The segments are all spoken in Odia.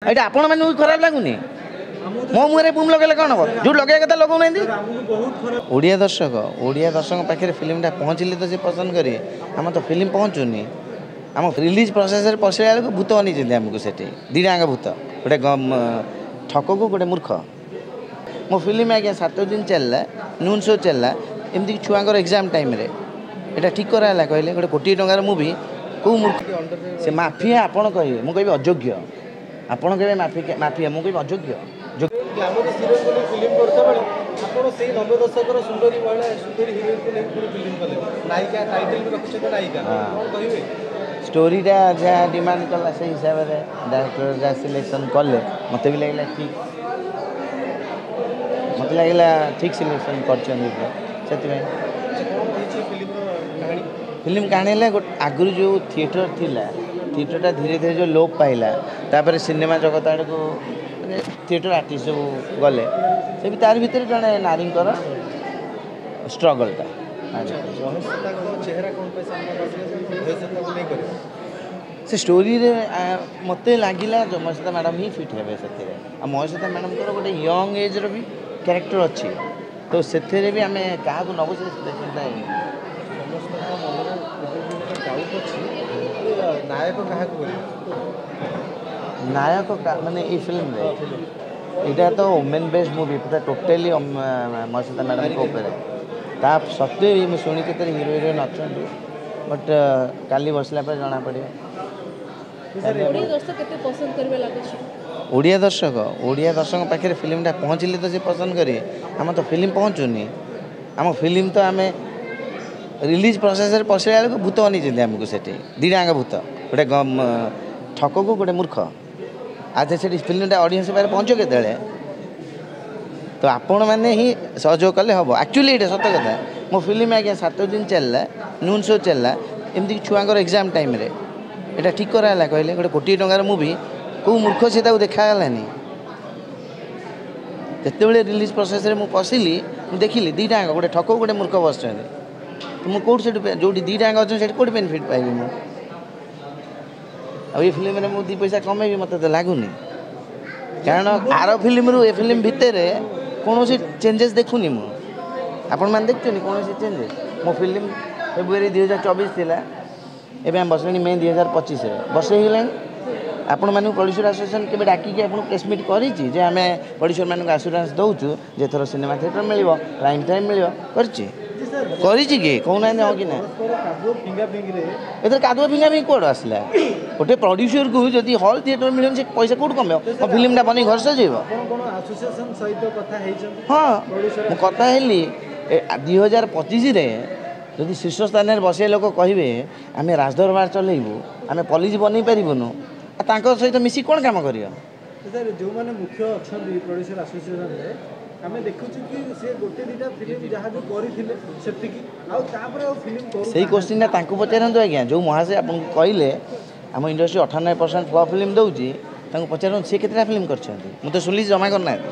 ଏଇଟା ଆପଣ ମାନଙ୍କୁ ଖରାପ ଲାଗୁନି ମୋ ମୁହଁରେ ବୁମ୍ ଲଗେଇଲେ କ'ଣ ହେବ ଯେଉଁ ଲଗେଇବା କଥା ଲଗାଉନାହାନ୍ତି ଓଡ଼ିଆ ଦର୍ଶକ ପାଖରେ ଫିଲ୍ମଟା ପହଞ୍ଚିଲେ ତ ସେ ପସନ୍ଦ କରିବେ ଆମର ତ ଫିଲ୍ମ ପହଞ୍ଚୁନି ଆମ ରିଲିଜ୍ ପ୍ରୋସେସରେ ପଶିଲା ବେଳକୁ ଭୂତ ଅନେଇଛନ୍ତି ଆମକୁ ସେଠି ଦୁଇଟାଙ୍କ ଭୂତ ଗୋଟେ ଠକକୁ ଗୋଟେ ମୂର୍ଖ ମୋ ଫିଲ୍ମ ଆଜ୍ଞା 7 ଦିନ ଚାଲିଲା ନୁନ୍ ଶୋ ଚାଲିଲା ଏମିତିକି ଛୁଆଙ୍କର ଏକ୍ଜାମ୍ ଟାଇମ୍ରେ ଏଇଟା ଠିକ୍ କରାହେଲା କହିଲେ ଗୋଟେ କୋଟିଏ ଟଙ୍କାର ମୁଭି କେଉଁ ମୂର୍ଖ ସେ ମାଫିଆ ଆପଣ କହିବେ ମୁଁ କହିବି ଅଯୋଗ୍ୟ ଆପଣ କହିବେ ମାଫିଆ ମୁଁ କହିବି ଅଯୋଗ୍ୟ ଗ୍ଲାମରସ୍ ହିରୋଇନ୍ ବୋଲି ଫିଲ୍ମ କରୁଥିବା ବେଳେ ଆପଣ ସେଇ 90 ଦଶକର ସୁନ୍ଦରୀ ମହିଳା ସୁନ୍ଦରୀ ହିରୋଇନ୍କୁ ନେଇ ପୁଣି ଫିଲ୍ମ କଲେ ନାୟିକା ଟାଇଟଲ୍ ବି ରଖିଛନ୍ତି ନାୟିକା କ'ଣ କହିବେ ଷ୍ଟୋରିଟା ଯାହା ଡିମାଣ୍ଡ କଲା ସେଇ ହିସାବରେ ଡାଇରେକ୍ଟର ଯାହା ସିଲେକ୍ସନ୍ କଲେ ମୋତେ ବି ଲାଗିଲା ଠିକ୍ ମୋତେ ଲାଗିଲା ଠିକ୍ ସିଲେକ୍ସନ୍ କରିଛନ୍ତି ସେଥିପାଇଁ ଫିଲ୍ମ କାହାଣୀ ହେଲା ଆଗରୁ ଯେଉଁ ଥିଏଟର ଥିଲା ଥିଏଟରଟା ଧୀରେ ଧୀରେ ଯେଉଁ ଲୋପ ପାଇଲା ତାପରେ ସିନେମା ଜଗତ ଆଡ଼କୁ ମାନେ ଥିଏଟର ଆର୍ଟିଷ୍ଟ ସବୁ ଗଲେ ସେ ବି ତାରି ଭିତରେ ଜଣେ ନାରୀଙ୍କର ଷ୍ଟ୍ରଗଲଟା ସେ ଷ୍ଟୋରିରେ ମୋତେ ଲାଗିଲା ମହେଶ୍ୱତା ମ୍ୟାଡ଼ାମ୍ ହିଁ ଫିଟ୍ ହେବେ ସେଥିରେ ଆଉ ମହେଶ୍ୱତା ମ୍ୟାଡ଼ାମ୍ଙ୍କର ଗୋଟେ ୟଙ୍ଗ ଏଜ୍ର ବି କ୍ୟାରେକ୍ଟର ଅଛି ତ ସେଥିରେ ବି ଆମେ କାହାକୁ ନେବୁ ସେ ଚିନ୍ତା ହେଇନି ସମସ୍ତଙ୍କ ମନରେ ଡାଉଟ୍ ଅଛି ନାୟକ କାହାକୁ ନାୟକ ମାନେ ଏଇ ଫିଲ୍ମରେ ଏଇଟା ତ ଓମେନ୍ ବେସ୍ଡ ମୁଭି ପୁରା ଟୋଟାଲି ମହେଶ୍ୱତା ମ୍ୟାଡ଼ାମ୍ଙ୍କ ଉପରେ ତା ସତ୍ତ୍ୱେ ବି ମୁଁ ଶୁଣିଛି କେତେ ହିରୋ ହିରୋଇନ୍ ଅଛନ୍ତି ବଟ୍ କାଲି ବସିଲା ପରେ ଜଣାପଡ଼ିବ ଓଡ଼ିଆ ଦର୍ଶକ ପାଖରେ ଫିଲ୍ମଟା ପହଞ୍ଚିଲେ ତ ସେ ପସନ୍ଦ କରିବେ ଆମର ତ ଫିଲ୍ମ ପହଞ୍ଚୁନି ଆମ ଫିଲ୍ମ ତ ଆମେ ରିଲିଜ୍ ପ୍ରୋସେସରେ ପଶିଲା ବେଳକୁ ଭୂତ ଅନେଇଛନ୍ତି ଆମକୁ ସେଠି ଦୁଇଟାଙ୍କ ଭୂତ ଗୋଟେ ଠକକୁ ଗୋଟେ ମୂର୍ଖ ଆଚ୍ଛା ସେଠି ଫିଲ୍ମଟା ଅଡ଼ିଏନ୍ସ ପାଖରେ ପହଞ୍ଚିବ କେତେବେଳେ ତ ଆପଣମାନେ ହିଁ ସହଯୋଗ କଲେ ହେବ ଆକ୍ଚୁଆଲି ଏଇଟା ସତ କଥା ମୋ ଫିଲ୍ମ ଆଜ୍ଞା 7 ଦିନ ଚାଲିଲା ନୁନ୍ ଶୋ ଚାଲିଲା ଏମିତିକି ଛୁଆଙ୍କର ଏକ୍ଜାମ୍ ଟାଇମ୍ରେ ଏଇଟା ଠିକ୍ କରାହେଲା କହିଲେ ଗୋଟେ କୋଟିଏ ଟଙ୍କାର ମୁଭି କେଉଁ ମୂର୍ଖ ସେ ତାକୁ ଦେଖାଗଲାନି ଯେତେବେଳେ ରିଲିଜ୍ ପ୍ରୋସେସରେ ମୁଁ ପଶିଲି ମୁଁ ଦେଖିଲି ଦୁଇଟାଙ୍କ ଗୋଟେ ଠକକୁ ଗୋଟେ ମୂର୍ଖ ବସିଛନ୍ତି ତ ମୁଁ କେଉଁଠି ସେଠି ଯେଉଁଠି ଦୁଇଟାଙ୍କ ଅଛନ୍ତି ସେଠି କେଉଁଠି ବେନିଫିଟ୍ ପାଇବି ମୁଁ ଆଉ ଏ ଫିଲ୍ମରେ ମୁଁ 2 ପଇସା କମେଇବି ମୋତେ ତ ଲାଗୁନି କାରଣ ଆର ଫିଲ୍ମରୁ ଏ ଫିଲ୍ମ ଭିତରେ କୌଣସି ଚେଞ୍ଜେସ୍ ଦେଖୁନି ମୁଁ ଆପଣମାନେ ଦେଖୁଛନ୍ତି କୌଣସି ଚେଞ୍ଜେସ୍ ମୋ ଫିଲ୍ମ ଫେବୃଆରୀ 2024 ଥିଲା ଏବେ ଆମେ ବସିଲାଣି ମେ 2025ରେ ବର୍ଷେ ହେଇଗଲାଣି ଆପଣମାନଙ୍କୁ ପ୍ରଡ୍ୟୁସର ଆସୋସିଏସନ୍ କେବେ ଡାକିକି ଆପଣଙ୍କୁ ପ୍ରେସ୍ ମିଟ୍ କରିଛି ଯେ ଆମେ ପ୍ରଡ୍ୟୁସରମାନଙ୍କୁ ଆସୁରାନ୍ସ ଦେଉଛୁ ଯେ ଏଥର ସିନେମା ଥିଏଟର ମିଳିବ ପ୍ରାଇମ୍ ଟାଇମ୍ ମିଳିବ କରିଛି କି କହୁନାହାନ୍ତି ହଁ କି ନା ଏଥିରେ କାଦୁଅ ଫିଙ୍ଗା ବି କୁଆଡ଼ୁ ଆସିଲା ଗୋଟେ ପ୍ରଡ୍ୟୁସରକୁ ଯଦି ହଲ୍ ଥିଏଟର ମିଳିବନି ସେ ପଇସା କେଉଁଠୁ କମେଇବ ଫିଲ୍ମଟା ବନେଇ ଘର ସଜେଇବ ହଁ ମୁଁ କଥା ହେଲି 2025ରେ ଯଦି ଶୀର୍ଷ ସ୍ଥାନରେ ବସିବା ଲୋକ କହିବେ ଆମେ ରାଜଦରବାର ଚଲେଇବୁ ଆମେ ପଲିସି ବନେଇ ପାରିବୁନୁ ଆଉ ତାଙ୍କ ସହିତ ମିଶି କ'ଣ କାମ କରିବ ଯେଉଁମାନେ ମୁଖ୍ୟ ଅଛନ୍ତି ପ୍ରଡ୍ୟୁସର ଆସୋସିଏସନରେ ଆମେ ଦେଖୁଛୁ କି ସେ ଗୋଟେ ଦୁଇଟା ଫିଲ୍ମ ଯାହା ବି କରିଥିଲେ ସେତିକି ଆଉ ତାପରେ ଆଉ ଫିଲ୍ମ ସେଇ କୋଶ୍ଚିନ୍ଟା ତାଙ୍କୁ ପଚାରନ୍ତୁ ଆଜ୍ଞା ଯେଉଁ ମହାଶୟ ଆପଣଙ୍କୁ କହିଲେ ଆମ ଇଣ୍ଡଷ୍ଟ୍ରି 98% ଫ୍ଲପ୍ ଫିଲ୍ମ ଦେଉଛି ତାଙ୍କୁ ପଚାରନ୍ତୁ ସେ କେତେଟା ଫିଲ୍ମ କରିଛନ୍ତି ମୁଁ ତ ଶୁଣିଲି ଜମା କରିନାହାନ୍ତି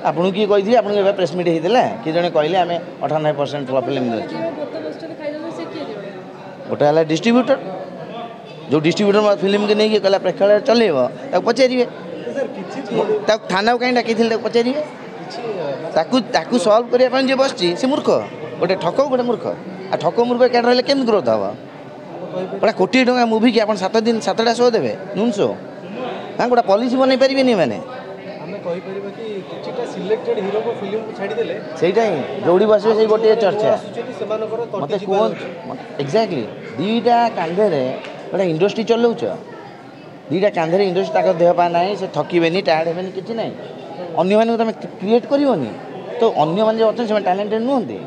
ଆପଣଙ୍କୁ କିଏ କହିଥିଲେ ଆପଣଙ୍କୁ ଏବେ ପ୍ରେସ୍ ମିଟ୍ ହେଇଥିଲା କିଏ ଜଣେ କହିଲେ ଆମେ 98% ଫ୍ଲପ୍ ଫିଲ୍ମ ଦେଉଛୁ ଗୋଟେ ହେଲା ଡିଷ୍ଟ୍ରିବ୍ୟୁଟର ଯେଉଁ ଡିଷ୍ଟ୍ରିବ୍ୟୁଟର ଫିଲ୍ମକୁ ନେଇକି କହିଲା ପ୍ରେକ୍ଷାଳୟ ଚଲେଇବ ତାକୁ ପଚାରିବେ ତାକୁ ଥାନାକୁ କାହିଁ ଡାକିଥିଲେ ତାକୁ ପଚାରିବେ ତାକୁ ସଲ୍ଭ କରିବା ପାଇଁ ଯିଏ ବସିଛି ସେ ମୂର୍ଖ ଗୋଟେ ଠକ ଗୋଟେ ମୂର୍ଖ ଆଉ ଠକ ମୂର୍ଖ କ୍ୟାଡର ହେଲେ କେମିତି ଗ୍ରୋଥ୍ ହେବ ଗୋଟେ କୋଟିଏ ଟଙ୍କା ମୁଭିକି ଆପଣ 7 ଦିନ 7ଟା ଶୋ ଦେବେ ନୁନ୍ ଶୋ ହଁ ଗୋଟେ ପଲିସି ବନେଇ ପାରିବେନି ମାନେ ସେଇଟା ହିଁ ଯୋଉଠି ବସିବେ ସେଇ ଗୋଟିଏ ଚର୍ଚ୍ଚା ମୋତେ କୁହନ୍ତୁ ଏକ୍ଜାକ୍ଟଲି ଦୁଇଟା କାନ୍ଧରେ ଗୋଟେ ଇଣ୍ଡଷ୍ଟ୍ରି ଚଲାଉଛ ଦୁଇଟା କାନ୍ଧରେ ଇଣ୍ଡଷ୍ଟ୍ରି ତାଙ୍କ ଦେହ ପା ନାହିଁ ସେ ଥକିବେନି ଟାୟାର୍ଡ଼ ହେବେନି କିଛି ନାହିଁ ଅନ୍ୟମାନଙ୍କୁ ତୁମେ କ୍ରିଏଟ୍ କରିବନି ତ ଅନ୍ୟମାନେ ଯେଉଁ ଅଛନ୍ତି ସେମାନେ ଟ୍ୟାଲେଣ୍ଟେଡ୍ ନୁହନ୍ତି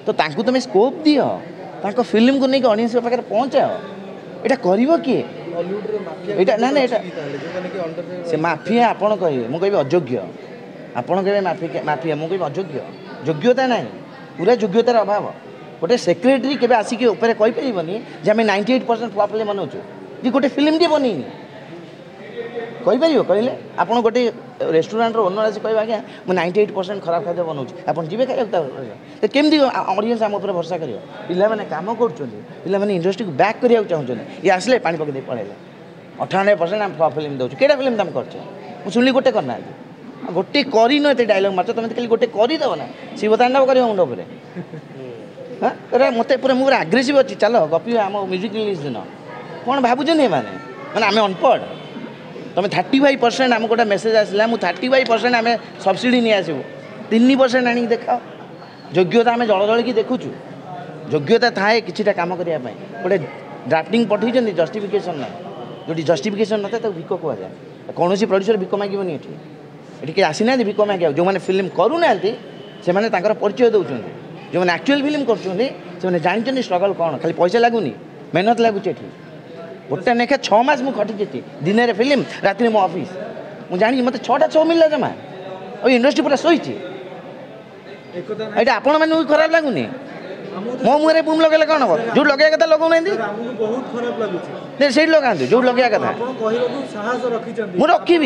ତ ତାଙ୍କୁ ତୁମେ ସ୍କୋପ୍ ଦିଅ ତାଙ୍କ ଫିଲ୍ମକୁ ନେଇକି ଅଡ଼ିଏନ୍ସଙ୍କ ପାଖରେ ପହଞ୍ଚାଅ ଏଇଟା କରିବ କିଏ ଏଇଟା ନା ଏଇଟା ସେ ମାଫିଆ ଆପଣ କହିବେ ମୁଁ କହିବି ଅଯୋଗ୍ୟ ଆପଣ କହିବେ ମାଫିଆ ମୁଁ କହିବି ଅଯୋଗ୍ୟ ଯୋଗ୍ୟତା ନାହିଁ ପୁରା ଯୋଗ୍ୟତାର ଅଭାବ ଗୋଟେ ସେକ୍ରେଟାରୀ କେବେ ଆସିକି ଉପରେ କହିପାରିବନି ଯେ ଆମେ 98% ଫ୍ଲପ୍ ଫିଲ୍ମ ବନାଉଛୁ ଯେ ଗୋଟେ ଫିଲ୍ମଟିଏ ବନେଇନି କହିପାରିବ କହିଲେ ଆପଣ ଗୋଟେ ରେଷ୍ଟୁରାଣ୍ଟର ଓନର୍ ଆସି କହିବେ ଆଜ୍ଞା ମୁଁ 98% ଖରାପ ଖାଦ୍ୟ ବନାଉଛି ଆପଣ ଯିବେ ଖାଇବାକୁ ତ କେମିତି ଅଡ଼ିଏନ୍ସ ଆମ ଉପରେ ଭରସା କରିବ ପିଲାମାନେ କାମ କରୁଛନ୍ତି ପିଲାମାନେ ଇଣ୍ଡଷ୍ଟ୍ରିକୁ ବ୍ୟାକ୍ କରିବାକୁ ଚାହୁଁଛନ୍ତି ଇଏ ଆସିଲେ ପାଣି ପକେଇ ଦେଇ ପଳେଇଲେ 98% आम फ्लॉप फिल्म दूँ केटा फिल्म तुम कर शुणिली गोटे करना गोटे करन ये डायलॉग मार्च तुम खाली गोटे करदेव ना शिवतांडव कर मुंड पर हाँ मत पूरा मुझे आग्रेसिव अच्छी चल गपी आम म्यूजिक रिलीज दिन कौन भावुन ये मैंने आम अनपढ़ तुम 35% आम गोटे मेसेज आसला मुझे 35% आम सब्सिडी नहीं आसबू 3% आनी देखा योग्यता आम जल जल की देखुचु योग्यता थाए कि कम करने गोटे ड्राफ्टिंग पठे जस्टिफिकेशन ना जो जस्टिफिकेशन नए तो भिक कह जाए कौन प्रोड्यूसर भिक मागनी ये आसीना भिक मागे जो मैंने फिल्म करूना से परिचय दौरान जो मैंने एक्चुअल फिल्म कर जानते स्ट्रगल कौन खाली पैसा लगुनि मेहनत लगुच गोटे लेखा 6 मास मुझे खटी दिन में फिल्म रात मो ऑफिस मुझे जानी मत 6टा 6 मिलला जमा और इंडस्ट्री पूरा शोची ये आपण मैंने खराब लगुनि मो मुहर बुम लगे कौन हम जो लगे कथा लगौना से लगा जो लगे कथा मुझे रखी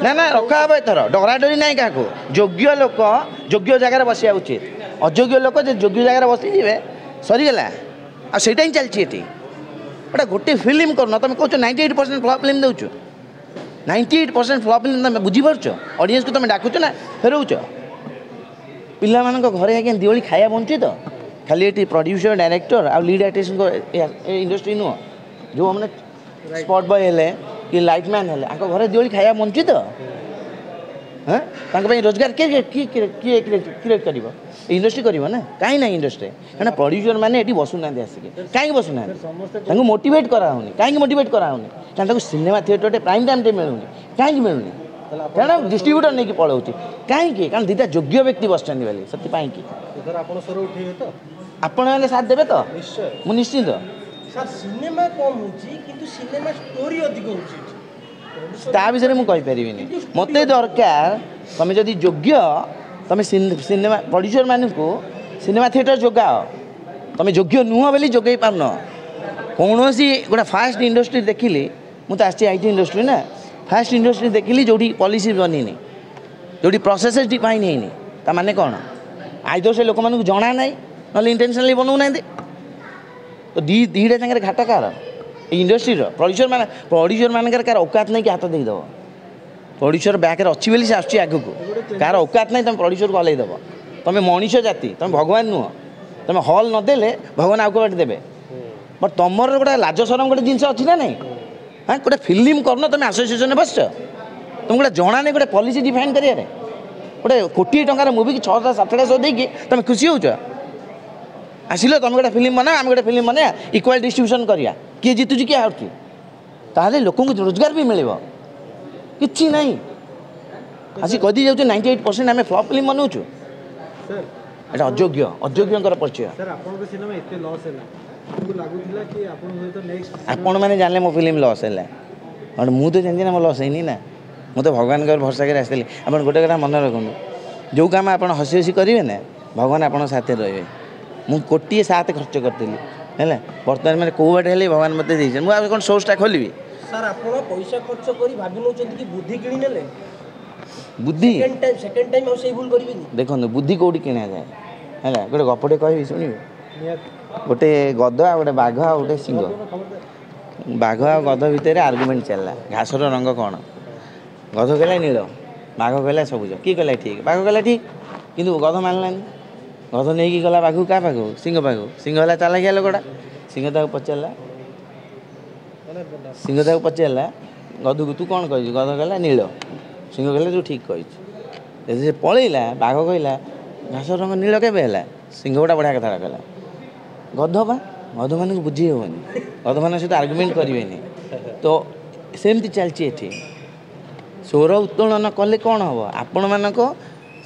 ना ना रखा हे एथर डराडरी ना क्या योग्य लोक योग्य जगार बसा उचित अयोग्य लोक योग्य जगार बसीजे सरीगला आईटा ही चलती गोटे गोटे फिल्म करना तुम कौच 98% फ्लॉप फिल्म दौच 98% फ्लॉप फिल्म तुम बुझीपार ऑडियंस को तुम डाकुच ना फेरौच पिला घरे आज्ञा दिवाली खाया बंची तो खाली ये प्रोड्यूसर डायरेक्टर आ लीड आर्टिस्ट इंडस्ट्री नुह जो मैंने स्पॉट बॉय हेले कि लाइटमैन हेले आको घरे दिवाली खाया बंची तो हाँ रोजगार किए क्रिएट कर इंडस्ट्री कर ना कहीं ना इंडस्ट्री क्या प्रोड्यूसर मैंने ये बसुना आसिक कहीं बसुना मोटिवेट कराऊनी कहीं मोटिवेट कराऊनी क्या सिनेमा थिएटर प्राइम टाइम मिलूनी कहीं मिलूनी क्या डिस्ट्रीब्यूटर नहीं पलाऊँ कहीं कारण दुटा योग्य व्यक्ति बसती बोली से आपण मैंने साथ देवे तो मुझे निश्चिंत सिनेमा कम होची किंतु सिनेमा स्टोरी अधिक होची ता विषय मुझे कहीपरि मत दरकार तुम जदि योग्य तुम सिनेमा प्रोड्यूसर मान को सिनेमा थिएटर जोगाओ तुम योग्य नुह बोली जोगे पारन कौन गोटे फास्ट इंडस्ट्री देखिली मुझे आसी आईटी इंडस्ट्री ना फास्ट इंडस्ट्री देखिली जो पॉलिसी बननी जो प्रोसेस डिफाइन होनी ता माने कौन आइदर से लोक मानक जना ना ना इंटेंशनली बनाऊना तो दीटा जगह घाटा कार इंडस्ट्री प्रोड्यूसर मान कार औकात नहीं कि हाथ देदेव प्रोड्यूसर बैक अच्छी बोली से आसुच्ची आग को कार औकात नहीं तुम प्रोड्यूसर को हल्दी तुम मनीष जाति तुम भगवान नुह तुम हल नदेले भगवान आगे बाटे देवे बट तुम गोटे लाज सरम गोटे जिन अच्छी ना नहीं हाँ गोटे फिल्म करना तुम आसोसिएसन बस तुम गोटे जना नहीं गोटे पॉलिसी डिफाइन कर गोटे कोटी टंकार मुवी की 6टा 7टा शो देकी तुम खुशी हो आसिल तुम गोटे फिल्म बना आम गोटे फिल्म बना इक्वाल डिस्ट्रीब्यूशन करिया किए जितुची किए हारुची ताहले लोक रोजगार भी मिले कि नहीं आसी कदी जाऊँ 98% आम फ्लॉप फिल्म बनाऊँ एटा अयोग्य अयोग्य परिचय आपण मैंने जाने मो फिल्म लॉस है और मुझे जानी ना मो लॉस है ना मुझे भगवान भरोसा कर आसली आप गोटे कथा मन रखु जो काम आप हसी हसी करेंगे ना भगवान आप साथ रे मुझे कोटी 7 खर्च करी है बर्तमान मैंने कौ बाटे हेल्ले भगवान मत मुझे कौन सोर्सटा खोलि सर आप पैसा खर्च कर भाभी कि बुद्धि किणी नेले बुद्धि सेकंड टाइम और सही भूल करिवे देखो बुद्धि कौटी किणा जाए है गोटे गपटे कह शुणवे गोटे गध आ गोटे बाघ आ गोटे सिंह बाघ आ गध भितर आर्गुमेंट चलला घासर रंग कौन गध कहला नील बाघ कहला सबुज किए कहला ठीक बाघ कहला ठीक किंतु गध मानलानी गध नहीं गला बाघ क्या पाख सिंह पाख सिंह है चालाकिया लोकटा सिंह ताक पचारा सिंह ताक पचारा गध को तू कौन कह गध कहला नील सिंह कहला तू ठीक कही से पलैला बाघ कहला घास रंग नील के सिंह गोटा बढ़िया कथा कहला गध बा गध मान बुझी हेनी गध मान सहित आर्गुमेंट करेंगे तो सेमती चलती ये स्वर उत्तोलन कले कौन हम आपण मानक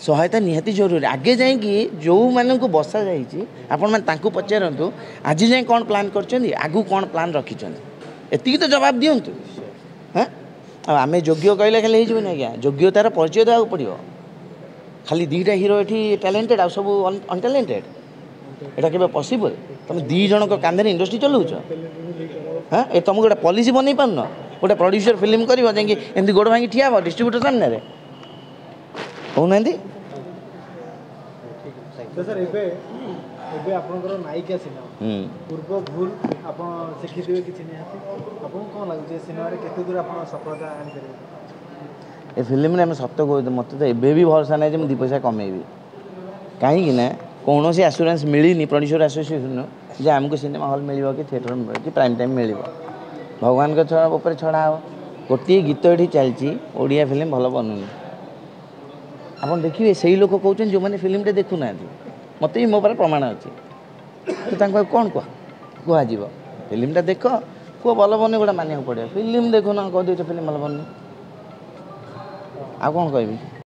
सहायता निहाती जरूरी आगे जाइए जो मानक बसा जापन पचारतु आज जाए कौन प्लान कर आगू कौन प्लान रखिंट एति तो जवाब दिंतु हाँ आम योग्य कहले खाली हो आज्ञा योग्यतार परिचय देवा पड़ो खाली 2टा हीरो ये टैलेंटेड आ सब अनटैलेंटेड एटा के पॉसिबल तुम 2 जन कांधे इंडस्ट्री चलाऊच हाँ ये तुमको गोटे पॉलिसी बन पारन गोटे प्रोड्यूसर फिल्म कर एमती गोड़ भांगी ठिया हो डिस्ट्रीब्यूटर सामने कहना सर ଏବେ ଆପଣଙ୍କର ନାୟିକା ସିନେମା ପୂର୍ବ ଭୁଲ ଆପଣ ଶିଖିଥିବେ କିଛି ନିହାତି ଆପଣଙ୍କୁ କ'ଣ ଲାଗୁଛି ଏ ସିନେମାରେ କେତେ ଦୂର ଆପଣ ସଫଳତା ଆଣିପାରିବେ ଏ ଫିଲ୍ମରେ ଆମେ ସତ କହୁଛୁ ମୋତେ ତ ଏବେ ବି ଭରସା ନାହିଁ ଯେ ମୁଁ 2 ପଇସା କମେଇବି କାହିଁକି ନା କୌଣସି ଆସୁରାନ୍ସ ମିଳିନି ପ୍ରଡ୍ୟୁସର ଆସୋସିଏସନରୁ ଯେ ଆମକୁ ସିନେମା ହଲ୍ ମିଳିବ କି ଥିଏଟର ମିଳିବ କି ପ୍ରାଇମ୍ ଟାଇମ୍ ମିଳିବ ଭଗବାନଙ୍କ ଉପରେ ଛଡ଼ା ହେବ ଗୋଟିଏ ଗୀତ ଏଠି ଚାଲିଛି ଓଡ଼ିଆ ଫିଲ୍ମ ଭଲ ବନୁନି ଆପଣ ଦେଖିବେ ସେଇ ଲୋକ କହୁଛନ୍ତି ଯେଉଁମାନେ ଫିଲ୍ମଟେ ଦେଖୁନାହାନ୍ତି ମୋତେ ବି ମୋ ପାଖରେ ପ୍ରମାଣ ଅଛି ତ ତାଙ୍କୁ ଆଉ କ'ଣ କୁହାଯିବ ଫିଲ୍ମଟା ଦେଖ କୁହ ଭଲ ବନି ଗୋଟେ ମାନିବାକୁ ପଡ଼ିବ ଫିଲ୍ମ ଦେଖୁନ କହିଦେଉଛ ଫିଲ୍ମ ଭଲ ବନି ଆଉ କ'ଣ କହିବି